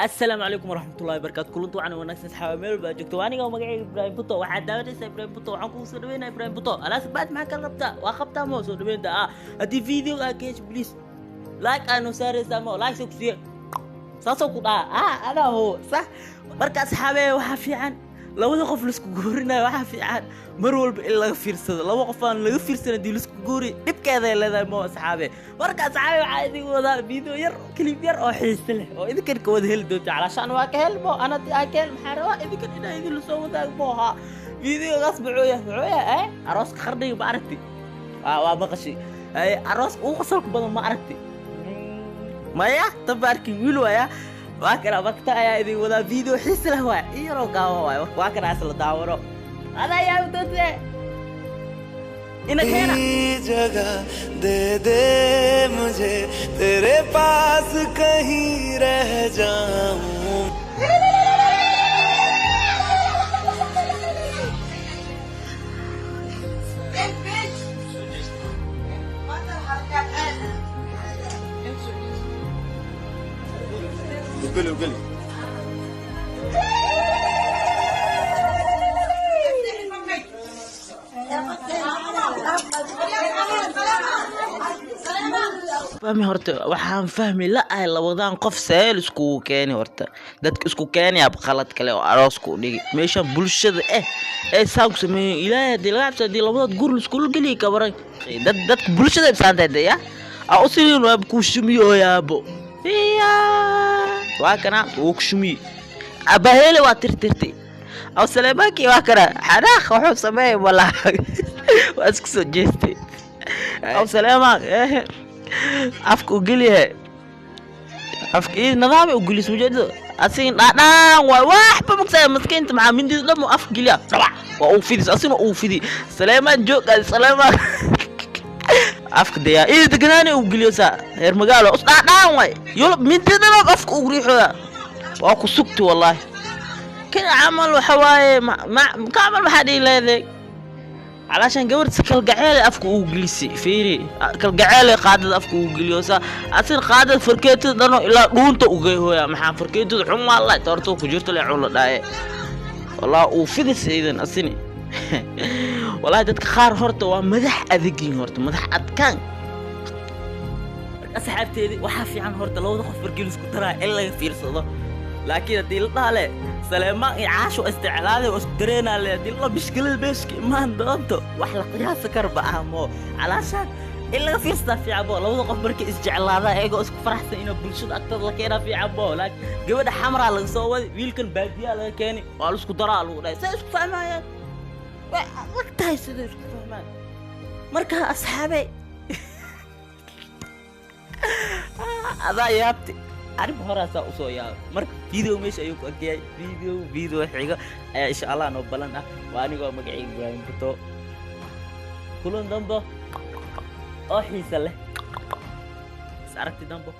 السلام عليكم ورحمة الله وبركاته. كلنتو عنا وناكسس حوامل باجوكتو وانيغا ومغعي إبراهيم بوتو waxaa daawanaysa Ibrahim Buto waxaan ku soo dhaweynaa Ibrahim Buto alaas baad maxaa ka rabtaa waa qabtaa ma soo dhaweynta hadii video aa geesh please like aanu saaraysa ma like soo kusiye saasoo ku dhaa ana ho sax marka asxaabe waxa fiican labada qof la isku goorinayo waxa fiican mar walba in laga fiirsado laba qof aan laga fiirsan dii la isku goori dibkeeda leedahay ma asxaabe marka asxaabe waxa idin wadaa video yar clip yar oo xiiso leh oo idinkan ka wada heli doonta calaashan waa ka helmo ana tii maxaa rabaa idinkan inay idin la soo wadaago ha video gaas buuya aroos qarniga ma aragti waa maqashi aroos uu qasalku badan ma aragti maya tabarki wiil waya واكنا وقتها يا إذا وذا فيديو حس له هو يرو قاوة واكنا أصل داورو هذا يا بتوتي إنك هنا जगह दे दे मुझे तेरे पास कहीं रह जाऊं وقلي فهمي هرت waxaan fahmi la ay labadan qof seel isku keenay horta dadka isku keenay ab qalad kale oo aroos ku dhigi meesha bulshada saaq sameeyay ilaahay dilgaabsadii labada gur isku gali ka waran dadka bulshada saantayda ya oo sidii waa ku shumiyo yaabo واكنا وكشمي أبهيلي واترترتي أو سلاماكي واكنا حناخ وحب سماي ولا واسكسو جيستي أو سلاماك أفكو قليه أفكي نظامي وقلي سوجد أسين لا واحد بمكسر مسكين أنت مع من دي لما أفك قليه وأوفيدي أسين وأوفيدي سلامات جوك سلامات afka daya idaganaani u giliyosa heer magaalo usdaan way yul midana afka ugu riixoda waa ku sugti wallahi kina amal waxa waaye ma kaamal waxa dhiileeday علشان gabar sakal gaceel afka ugu gilisi fiiri kal gaceel qaadad afka ugu giliyosa asin qaadad farkeeto dano ilaa dhuunta u geeyoya maxaa farkeeto xuma la torto ku jirto la culo dhaaye wallahi uu fidis iidan asini والله dadka qaar horta waa madax adeegin horta madax adkaan asxaabteedii waxa fiican horta labada qof farkiil isku taraa in laga fiirsado laakiin hadii la dhaale Salema iyo Caasho isticmaalay oo isku dareenaa leeyahay la bishkilad beeski maan doonto wax la qiyaas karba ahmo alaashan in laga fiirsada fiicabo labada qof markay isjeclaadaan ayagoo isku faraxsan in bulshada agtada la keenaa fiicabo laakiin gabadha xamra laga soo wadi wiilkan baadiya laga keenay waa la isku daraa lagu dhahay say isku fahmayaan وقتها يصير فهمان مركها أصحابي هذا يابتي عارف هراسة أصويا مرك فيديو مش أيوك أكيد فيديو حقيقة إن شاء الله نوبلنا وأنا قام مقعي إبراهيم بوتو كلون دمبو أحي سله سعرتي دمبو